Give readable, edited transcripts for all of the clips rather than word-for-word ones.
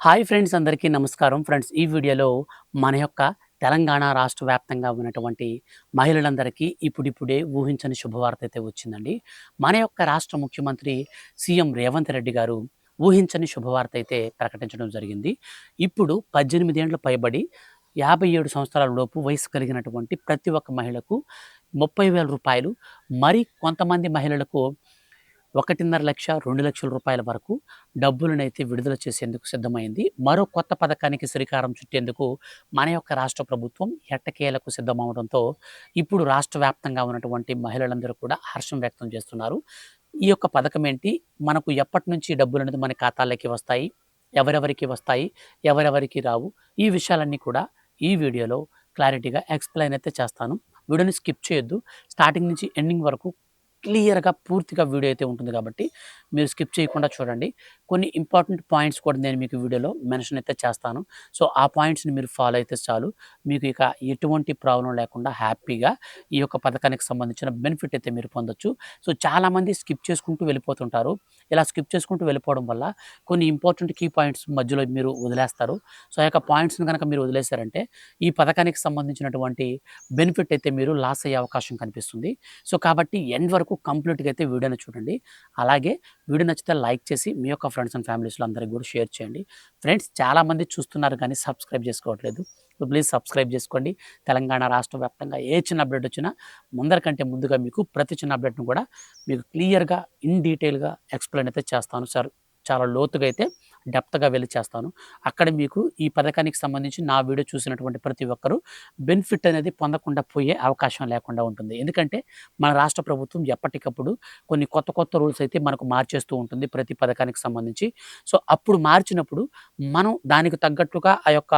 Hi friends, అందరికీ నమస్కారం. Friends, ఈ వీడియోలో మన యొక్క తెలంగాణ రాష్ట్ర వ్యాప్తంగా ఉన్నటువంటి మహిళలందరికీ ఇప్పుడిప్పుడే ఊహించని శుభవార్త అయితే వచ్చిందండి. మన యొక్క రాష్ట్ర ముఖ్యమంత్రి సీఎం రేవంత్ రెడ్డి గారు ఊహించని శుభవార్త అయితే ప్రకటించడం జరిగింది. ఇప్పుడు 18 ఏండ్లు పైబడి 57 సంవత్సరాల లోపు వయసు కలిగినటువంటి ప్రతి ఒక్క మహిళకు రూ. 30,000, మరి కొంతమంది మహిళలకు 1,50,000, 2,00,000 రూపాయల వరకు డబ్బులనైతే విడుదల చేసేందుకు సిద్ధమైంది. మరో కొత్త పథకానికి శ్రీకారం చుట్టేందుకు మన యొక్క రాష్ట్ర ప్రభుత్వం ఎట్టకేలకు సిద్ధమవడంతో ఇప్పుడు రాష్ట్ర వ్యాప్తంగా ఉన్నటువంటి మహిళలందరూ కూడా హర్షం వ్యక్తం చేస్తున్నారు. ఈ యొక్క పథకం ఏంటి? మనకు ఎప్పటినుంచి ఈ డబ్బులనేది మన ఖాతాల్లోకి వస్తాయి? ఎవరెవరికి వస్తాయి? ఎవరెవరికి రావు? ఈ విషయాలన్నీ కూడా ఈ వీడియోలో క్లారిటీగా ఎక్స్‌ప్లెయిన్ అయితే చేస్తాను. వీడియోని స్కిప్ చేయొద్దు. స్టార్టింగ్ నుంచి ఎండింగ్ వరకు క్లియర్‌గా పూర్తిగా వీడియో అయితే ఉంటుంది కాబట్టి మీరు స్కిప్ చేయకుండా చూడండి. కొన్ని ఇంపార్టెంట్ పాయింట్స్ కూడా నేను మీకు వీడియోలో మెన్షన్ అయితే చేస్తాను. సో, ఆ పాయింట్స్‌ని మీరు ఫాలో అయితే చాలు. మీకు ఇక ఎటువంటి ప్రాబ్లమ్ లేకుండా హ్యాపీగా ఈ యొక్క పథకానికి సంబంధించిన బెనిఫిట్ అయితే మీరు పొందొచ్చు. సో, చాలామంది స్కిప్ చేసుకుంటూ వెళ్ళిపోతుంటారు. ఇలా స్కిప్ చేసుకుంటూ వెళ్ళిపోవడం వల్ల కొన్ని ఇంపార్టెంట్ కీ పాయింట్స్ మధ్యలో మీరు వదిలేస్తారు. సో, ఆ యొక్క పాయింట్స్‌ని గనక మీరు వదిలేసారంటే ఈ పథకానికి సంబంధించినటువంటి బెనిఫిట్ అయితే మీరు లాస్ అయ్యే అవకాశం కనిపిస్తుంది. సో, కాబట్టి ఎండ్ వరకు కంప్లీట్‌గా అయితే వీడియోని చూడండి. అలాగే వీడియో నచ్చితే లైక్ చేసి మీ యొక్క ఫ్రెండ్స్ అండ్ ఫ్యామిలీస్‌లో అందరికి కూడా షేర్ చేయండి. ఫ్రెండ్స్, చాలామంది చూస్తున్నారు కానీ సబ్స్క్రైబ్ చేసుకోవట్లేదు. సో, ప్లీజ్ సబ్స్క్రైబ్ చేసుకోండి. తెలంగాణ రాష్ట్ర వ్యాప్తంగా ఏ చిన్న అప్డేట్ వచ్చినా ముందరికంటే ముందుగా మీకు ప్రతి చిన్న అప్డేట్‌ను కూడా మీకు క్లియర్‌గా, ఇన్ డీటెయిల్‌గా ఎక్స్‌ప్లెయిన్ అయితే చేస్తాను సార్. చాలా లోతుగా అయితే డెప్త్‌గా వెళ్లి చేస్తాను. అక్కడ మీకు ఈ పథకానికి సంబంధించి నా వీడియో చూసినటువంటి ప్రతి ఒక్కరు బెనిఫిట్ అనేది పొందకుండా పోయే అవకాశం లేకుండా ఉంటుంది. ఎందుకంటే మన రాష్ట్ర ప్రభుత్వం ఎప్పటికప్పుడు కొన్ని కొత్త కొత్త రూల్స్ అయితే మనకు మార్చేస్తూ ఉంటుంది ప్రతి పథకానికి సంబంధించి. సో, అప్పుడు మార్చినప్పుడు మనం దానికి తగ్గట్టుగా ఆ యొక్క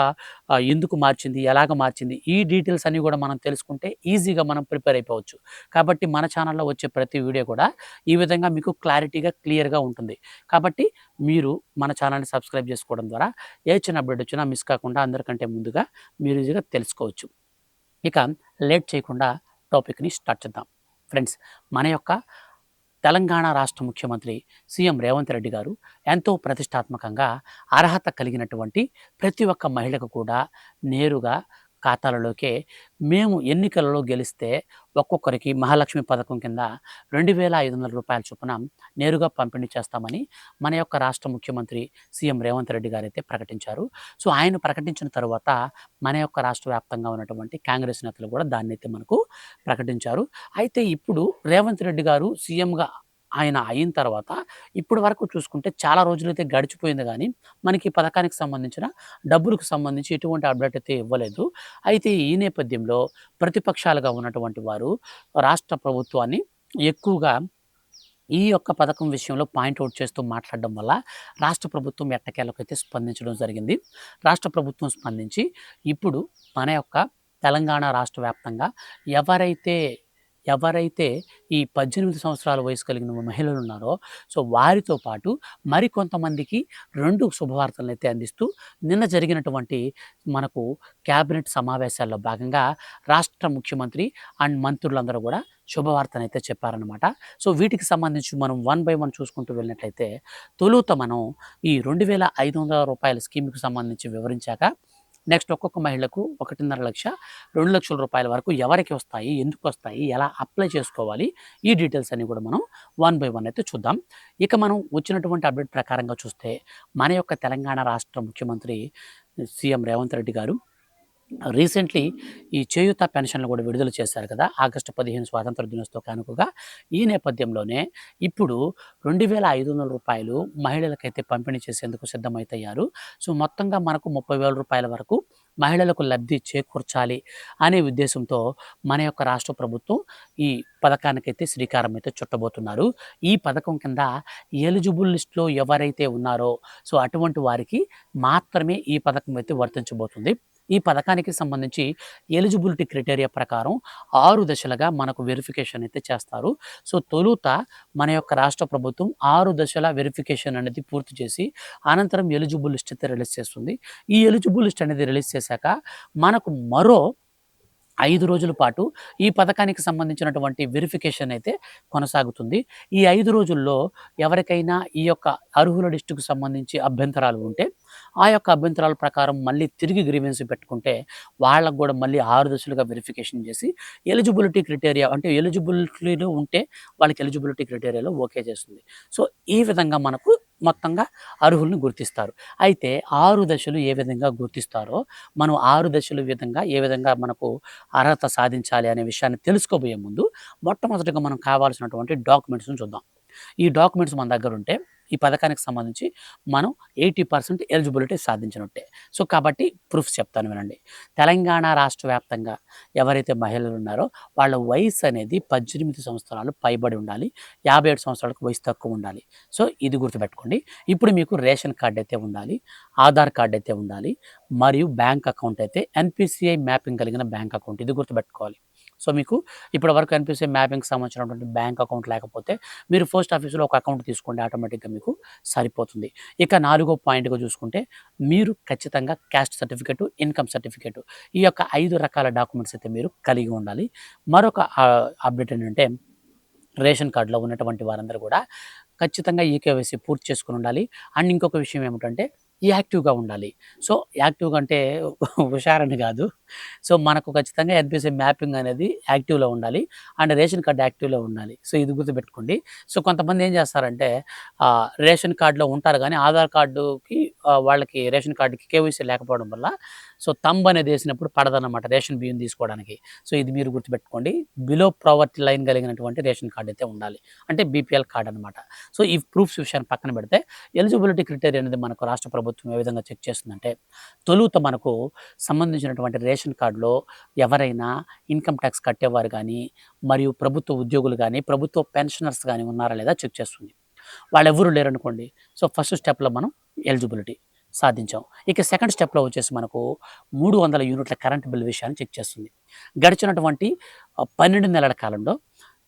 ఎందుకు మార్చింది, ఎలాగ మార్చింది, ఈ డీటెయిల్స్ అన్నీ కూడా మనం తెలుసుకుంటే ఈజీగా మనం ప్రిపేర్ అయిపోవచ్చు. కాబట్టి మన ఛానల్‌లో వచ్చే ప్రతి వీడియో కూడా ఈ విధంగా మీకు క్లారిటీగా, క్లియర్‌గా ఉంటుంది. కాబట్టి మీరు మన ఛానల్‌ని సబ్స్క్రైబ్ చేసుకోవడం ద్వారా ఏ చిన్న అప్డేట్ వచ్చినా మిస్ కాకుండా అందరికంటే ముందుగా మీరు ఈజీగా తెలుసుకోవచ్చు. ఇక లేట్ చేయకుండా టాపిక్‌ని స్టార్ట్ చేద్దాం. ఫ్రెండ్స్, మన యొక్క తెలంగాణ రాష్ట్ర ముఖ్యమంత్రి సీఎం రేవంత్ రెడ్డి గారు ఎంతో ప్రతిష్టాత్మకంగా అర్హత కలిగినటువంటి ప్రతి ఒక్క మహిళకు కూడా నేరుగా ఖాతాలలోకే మేము ఎన్నికలలో గెలిస్తే ఒక్కొక్కరికి మహాలక్ష్మి పథకం కింద రూ. 2,500 చొప్పున నేరుగా పంపిణీ చేస్తామని మన యొక్క రాష్ట్ర ముఖ్యమంత్రి సీఎం రేవంత్ రెడ్డి గారైతే ప్రకటించారు. సో, ఆయన ప్రకటించిన తరువాత మన యొక్క రాష్ట్ర వ్యాప్తంగా ఉన్నటువంటి కాంగ్రెస్ నేతలు కూడా దాన్నైతే మనకు ప్రకటించారు. అయితే ఇప్పుడు రేవంత్ రెడ్డి గారు సీఎంగా ఆయన అయిన తర్వాత ఇప్పటి వరకు చూసుకుంటే చాలా రోజులైతే గడిచిపోయింది గానీ, మనకి ఈ పథకానికి సంబంధించిన డబ్బులకు సంబంధించి ఎటువంటి అప్డేట్ అయితే ఇవ్వలేదు. అయితే ఈ నేపథ్యంలో ప్రతిపక్షాలుగా ఉన్నటువంటి వారు రాష్ట్ర ప్రభుత్వాన్ని ఎక్కువగా ఈ యొక్క పథకం విషయంలో పాయింట్ ఔట్ చేస్తూ మాట్లాడడం వల్ల రాష్ట్ర ప్రభుత్వం ఎట్టకేలకైతే స్పందించడం జరిగింది. రాష్ట్ర ప్రభుత్వం స్పందించి ఇప్పుడు మన యొక్క తెలంగాణ రాష్ట్ర వ్యాప్తంగా ఎవరైతే ఎవరైతే ఈ 18 సంవత్సరాల వయసు కలిగిన మహిళలు ఉన్నారో, సో, వారితో పాటు మరికొంతమందికి 2 శుభవార్తలనైతే అందిస్తూ నిన్న జరిగినటువంటి మనకు క్యాబినెట్ సమావేశాల్లో భాగంగా రాష్ట్ర ముఖ్యమంత్రి అండ్ మంత్రులందరూ కూడా శుభవార్తనైతే చెప్పారనమాట. సో, వీటికి సంబంధించి మనం వన్ బై వన్ చూసుకుంటూ వెళ్ళినట్లయితే తొలుత మనం ఈ రూ. 2,500 స్కీమ్‌కి సంబంధించి వివరించాక నెక్స్ట్ ఒక్కొక్క మహిళకు 1,50,000, 2,00,000 రూపాయల వరకు ఎవరికి వస్తాయి, ఎందుకొస్తాయి, ఎలా అప్లై చేసుకోవాలి, ఈ డీటెయిల్స్ అన్నీ కూడా మనం వన్ బై వన్ అయితే చూద్దాం. ఇక మనం వచ్చినటువంటి అప్డేట్ ప్రకారంగా చూస్తే మన యొక్క తెలంగాణ రాష్ట్ర ముఖ్యమంత్రి సీఎం రేవంత్ రెడ్డి గారు రీసెంట్లీ ఈ చేయూత పెన్షన్లు కూడా విడుదల చేశారు కదా! ఆగస్టు 15 స్వాతంత్ర దినోత్సవ కానుకగా. ఈ నేపథ్యంలోనే ఇప్పుడు రూ. 2,500 మహిళలకైతే పంపిణీ చేసేందుకు సిద్ధమైతయ్యారు. సో, మొత్తంగా మనకు రూ. 30,000 వరకు మహిళలకు లబ్ధి చేకూర్చాలి అనే ఉద్దేశంతో మన యొక్క రాష్ట్ర ప్రభుత్వం ఈ పథకానికైతే శ్రీకారం అయితే చుట్టబోతున్నారు. ఈ పథకం కింద ఎలిజిబుల్ లిస్ట్‌లో ఎవరైతే ఉన్నారో, సో, అటువంటి వారికి మాత్రమే ఈ పథకం అయితే వర్తించబోతుంది. ఈ పథకానికి సంబంధించి ఎలిజిబిలిటీ క్రైటీరియా ప్రకారం 6 దశలుగా మనకు వెరిఫికేషన్ అయితే చేస్తారు. సో, తొలుత మన యొక్క రాష్ట్ర ప్రభుత్వం 6 దశల వెరిఫికేషన్ అనేది పూర్తి చేసి అనంతరం ఎలిజిబుల్ లిస్ట్ అయితే రిలీజ్ చేస్తుంది. ఈ ఎలిజిబుల్ లిస్ట్ అనేది రిలీజ్ చేశాక మనకు మరో 5 రోజుల పాటు ఈ పథకానికి సంబంధించినటువంటి వెరిఫికేషన్ అయితే కొనసాగుతుంది. ఈ 5 రోజుల్లో ఎవరికైనా ఈ యొక్క అర్హుల లిస్టుకు సంబంధించి అభ్యంతరాలు ఉంటే ఆ యొక్క అభ్యంతరాల ప్రకారం మళ్ళీ తిరిగి గ్రీవెన్స్ పెట్టుకుంటే వాళ్ళకి కూడా మళ్ళీ 6 దశలుగా వెరిఫికేషన్ చేసి ఎలిజిబిలిటీ క్రైటీరియా అంటే ఎలిజిబిలిటీలో ఉంటే వాళ్ళకి ఎలిజిబిలిటీ క్రైటీరియాలో ఓకే చేస్తుంది. సో, ఈ విధంగా మనకు మొత్తంగా అర్హుల్ని గుర్తిస్తారు. అయితే 6 దశలు ఏ విధంగా గుర్తిస్తారో, మనం 6 దశల విధంగా ఏ విధంగా మనకు అర్హత సాధించాలి అనే విషయాన్ని తెలుసుకోబోయే ముందు, మొట్టమొదటిగా మనం కావాల్సినటువంటి డాక్యుమెంట్స్‌ని చూద్దాం. ఈ డాక్యుమెంట్స్ మన దగ్గరుంటే, ఈ పథకానికి సంబంధించి మనం 80% ఎలిజిబిలిటీ సాధించినట్టే. సో, కాబట్టి ప్రూఫ్స్ చెప్తాను వినండి. తెలంగాణ రాష్ట్ర వ్యాప్తంగా ఎవరైతే మహిళలున్నారో, వాళ్ళ వయస్సు అనేది 18 సంవత్సరాలు పైబడి ఉండాలి. 57 సంవత్సరాలకు వయసు తక్కువ ఉండాలి. సో, ఇది గుర్తుపెట్టుకోండి. ఇప్పుడు మీకు రేషన్ కార్డ్ అయితే ఉండాలి, ఆధార్ కార్డ్ అయితే ఉండాలి, మరియు బ్యాంక్ అకౌంట్ అయితే ఎన్‌పీసీఐ మ్యాపింగ్ కలిగిన బ్యాంక్ అకౌంట్. ఇది గుర్తుపెట్టుకోవాలి. సో, మీకు ఇప్పటివరకు ఎన్‌పీసీఐ మ్యాపింగ్‌కి సంబంధించినటువంటి బ్యాంక్ అకౌంట్ లేకపోతే మీరు పోస్ట్ ఆఫీస్‌లో ఒక అకౌంట్ తీసుకోండి, ఆటోమేటిక్‌గా మీకు సరిపోతుంది. ఇక నాలుగో పాయింట్‌గా చూసుకుంటే మీరు ఖచ్చితంగా క్యాస్ట్ సర్టిఫికేటు, ఇన్‌కమ్ సర్టిఫికేటు ఈ యొక్క 5 రకాల డాక్యుమెంట్స్ అయితే మీరు కలిగి ఉండాలి. మరొక అప్డేట్ ఏంటంటే రేషన్ కార్డ్‌లో ఉన్నటువంటి వారందరూ కూడా ఖచ్చితంగా ఈకేవైసీ పూర్తి చేసుకొని ఉండాలి. అండ్ ఇంకొక విషయం ఏమిటంటే యాక్టివ్‌గా ఉండాలి. సో, యాక్టివ్‌గా అంటే హుషారని కాదు. సో, మనకు ఖచ్చితంగా ఎన్‌పీసీ మ్యాపింగ్ అనేది యాక్టివ్‌లో ఉండాలి. అండ్ రేషన్ కార్డ్ యాక్టివ్‌లో ఉండాలి. సో, ఇది గుర్తుపెట్టుకోండి. సో, కొంతమంది ఏం చేస్తారంటే రేషన్ కార్డ్‌లో ఉంటారు గానీ ఆధార్ కార్డుకి వాళ్ళకి రేషన్ కార్డ్‌కి కేవైసీ లేకపోవడం వల్ల సో, థంబ్ అనేది ఏసినప్పుడు పడదనమాట రేషన్ బియ్యం తీసుకోవడానికి. సో, ఇది మీరు గుర్తుపెట్టుకోండి. బిలో ప్రావర్టీ లైన్ కలిగినటువంటి రేషన్ కార్డ్ అయితే ఉండాలి. అంటే బీపీఎల్ కార్డ్ అనమాట. సో, ఈ ప్రూఫ్స్ విషయాన్ని పక్కన పెడితే ఎలిజిబిలిటీ క్రైటీరియా అనేది మనకు రాష్ట్ర ప్రభుత్వం ఏ విధంగా చెక్ చేస్తుందంటే, తొలుత మనకు సంబంధించినటువంటి రేషన్ కార్డ్‌లో ఎవరైనా ఇన్‌కమ్ టాక్స్ కట్టేవారు గానీ, మరియు ప్రభుత్వ ఉద్యోగులు గానీ, ప్రభుత్వ పెన్షనర్స్ గానీ ఉన్నారా లేదా చెక్ చేస్తుంది. వాళ్ళెవ్వరూ లేరనుకోండి. సో, ఫస్ట్ స్టెప్‌లో మనం ఎలిజిబిలిటీ సాధించాం. ఇక సెకండ్ స్టెప్‌లో వచ్చేసి మనకు 300 యూనిట్ల కరెంట్ బిల్ విషయాన్ని చెక్ చేస్తుంది. గడిచినటువంటి 12 నెలల కాలంలో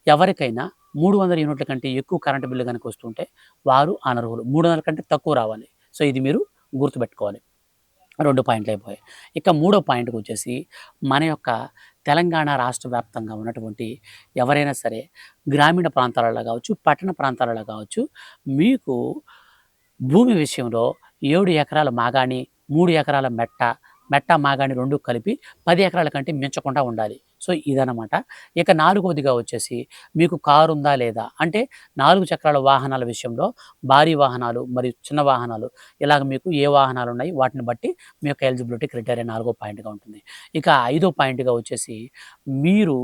ఎవరికైనా 300 యూనిట్ల కంటే ఎక్కువ కరెంట్ బిల్లు గనుక వస్తుంటే వారు అనర్హులు. 300 కంటే తక్కువ రావాలి. సో, ఇది మీరు గుర్తుపెట్టుకోవాలి. 2 పాయింట్లు అయిపోయాయి. ఇక మూడో పాయింట్‌కొచ్చేసి మన యొక్క తెలంగాణ రాష్ట్ర వ్యాప్తంగా ఉన్నటువంటి ఎవరైనా సరే గ్రామీణ ప్రాంతాలలో కావచ్చు, పట్టణ ప్రాంతాలలో కావచ్చు, మీకు భూమి విషయంలో 7 ఎకరాల మాగాణి, 3 ఎకరాల మెట్ట, మెట్ట, మాగాణి 2 కలిపి 10 ఎకరాల కంటే మించకుండా ఉండాలి. సో, ఇదనమాట. ఇక నాలుగవదిగా వచ్చేసి మీకు కారుందా లేదా? అంటే 4 చక్రాల వాహనాల విషయంలో భారీ వాహనాలు మరియు చిన్న వాహనాలు ఇలాగ మీకు ఏ వాహనాలున్నాయి వాటిని బట్టి మీ యొక్క ఎలిజిబిలిటీ క్రైటీరియా నాలుగో పాయింట్‌గా ఉంటుంది. ఇక ఐదో పాయింట్‌గా వచ్చేసి మీరు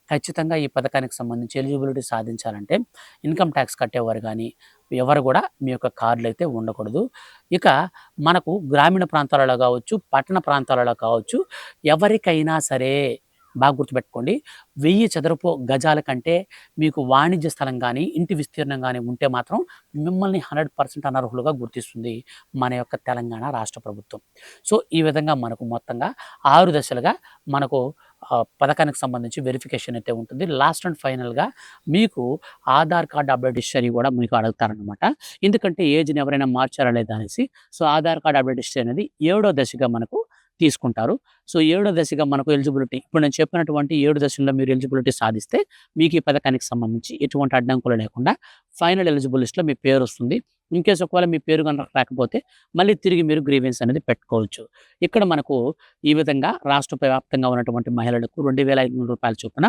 ఖచ్చితంగా ఈ పథకానికి సంబంధించి ఎలిజిబిలిటీ సాధించాలంటే ఇన్‌కమ్ టాక్స్ కట్టేవారు గానీ, ఎవరు గూడా మీ యొక్క కార్డులైతే ఉండకూడదు. ఇక మనకు గ్రామీణ ప్రాంతాలలో గావచ్చు, పట్టణ ప్రాంతాలలో కావచ్చు, ఎవరికైనా సరే బాగా గుర్తుపెట్టుకోండి. 1000 చదరపు గజాల కంటే మీకు వాణిజ్య స్థలం గానీ, ఇంటి విస్తీర్ణం గానీ ఉంటే మాత్రం మిమ్మల్ని 100% అనర్హులుగా గుర్తిస్తుంది మన యొక్క తెలంగాణ రాష్ట్ర ప్రభుత్వం. సో, ఈ విధంగా మనకు మొత్తంగా 6 దశలుగా మనకు పథకానికి సంబంధించి వెరిఫికేషన్ అయితే ఉంటుంది. లాస్ట్ అండ్ ఫైనల్‌గా మీకు ఆధార్ కార్డ్ అప్డేట్ హిస్టరీ గూడా మీకు అడుగుతారనమాట. ఎందుకంటే ఏజ్‌ని ఎవరైనా మార్చారా లేదా అనేసి. So, Aadhaar card update history అనేది ఏడో దశగా మనకు తీసుకుంటారు. సో, ఏడో దశగా మనకు ఎలిజిబిలిటీ ఇప్పుడు నేను చెప్పినటువంటి 7 దశల్లో మీరు ఎలిజిబిలిటీ సాధిస్తే మీకు ఈ పథకానికి సంబంధించి ఎటువంటి అడ్డంకులు లేకుండా ఫైనల్ ఎలిజిబుల్ లిస్ట్‌లో మీ పేరొస్తుంది. ఇన్‌కేస్ ఒకవేళ మీ పేరు గనక రాకపోతే మళ్ళీ తిరిగి మీరు గ్రీవెన్స్ అనేది పెట్టుకోవచ్చు. ఇక్కడ మనకు ఈ విధంగా రాష్ట్ర వ్యాప్తంగా ఉన్నటువంటి మహిళలకు రూ. 2,500 చొప్పున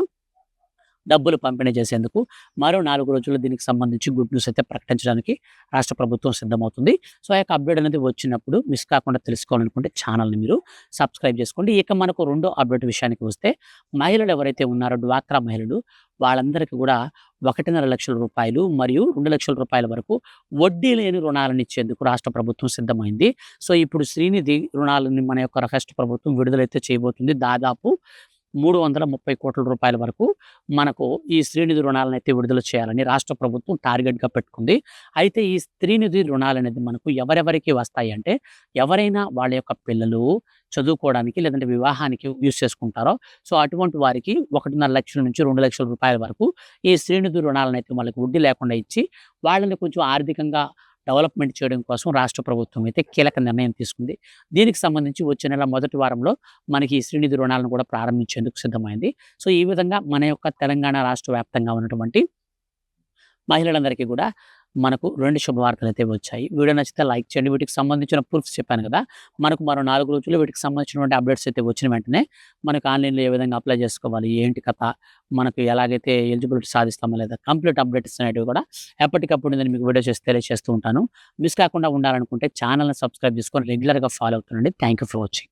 డబ్బులు పంపిణీ చేసేందుకు మరో 4 రోజుల్లో దీనికి సంబంధించి గుడ్ న్యూస్ అయితే ప్రకటించడానికి రాష్ట్ర ప్రభుత్వం సిద్ధమవుతుంది. సో, ఆ యొక్క అప్డేట్ అనేది వచ్చినప్పుడు మిస్ కాకుండా తెలుసుకోవాలనుకుంటే ఛానల్‌ని మీరు సబ్స్క్రైబ్ చేసుకోండి. ఇక మనకు రెండో అప్డేట్ విషయానికి వస్తే మహిళలు ఎవరైతే ఉన్నారో డ్వాక్రా మహిళలు వాళ్ళందరికీ కూడా రూ. 1,50,000 మరియు రూ. 2,00,000 వరకు వడ్డీ లేని రుణాలను ఇచ్చేందుకు రాష్ట్ర ప్రభుత్వం సిద్ధమైంది. సో, ఇప్పుడు శ్రీనిధి రుణాలని మన యొక్క రాష్ట్ర ప్రభుత్వం విడుదలైతే చేయబోతుంది. దాదాపు రూ. 330,00,00,000 వరకు మనకు ఈ శ్రీనిధి రుణాలనైతే విడుదల చేయాలని రాష్ట్ర ప్రభుత్వం టార్గెట్‌గా పెట్టుకుంది. అయితే ఈ శ్రీనిధి రుణాలనేది మనకు ఎవరెవరికి వస్తాయి అంటే, ఎవరైనా వాళ్ళ యొక్క పిల్లలు చదువుకోవడానికి లేదంటే వివాహానికి యూజ్ చేసుకుంటారో, సో, అటువంటి వారికి 1,50,000 నుంచి రూ. 2,00,000 వరకు ఈ శ్రీనిధి రుణాలనైతే వాళ్ళకి వడ్డీ లేకుండా ఇచ్చి, వాళ్ళని కొంచెం ఆర్థికంగా డెవలప్‌మెంట్ చేయడం కోసం రాష్ట్ర ప్రభుత్వం అయితే కీలక నిర్ణయం తీసుకుంది. దీనికి సంబంధించి వచ్చే నెల మొదటి వారంలో మనకి ఈ శ్రీనిధి రుణాలను కూడా ప్రారంభించేందుకు సిద్ధమైంది. సో, ఈ విధంగా మన యొక్క తెలంగాణ రాష్ట్ర వ్యాప్తంగా ఉన్నటువంటి మహిళలందరికీ కూడా మనకు 2 శుభవార్తలైతే వచ్చాయి. వీడియో నచ్చితే లైక్ చేయండి. వీటికి సంబంధించిన ప్రూఫ్స్ చెప్పాను కదా! మనకు మరో 4 రోజుల్లో వీటికి సంబంధించినటువంటి అప్డేట్స్ అయితే వచ్చిన వెంటనే మనకు ఆన్‌లైన్‌లో ఏ విధంగా అప్లై చేసుకోవాలి? ఏంటి కథ? మనకు ఎలాగైతే ఎలిజిబిలిటీ సాధిస్తామా లేదా? కంప్లీట్ అప్డేట్స్ అనేటివి కూడా ఎప్పటికప్పుడు నేను మీకు వీడియో చేసి తెలియజేస్తూ ఉంటాను. మిస్ కాకుండా ఉండాలనుకుంటే ఛానెల్‌ని సబ్స్క్రైబ్ చేసుకొని రెగ్యులర్‌గా ఫాలో అవుతుండండి. Thank you for watching.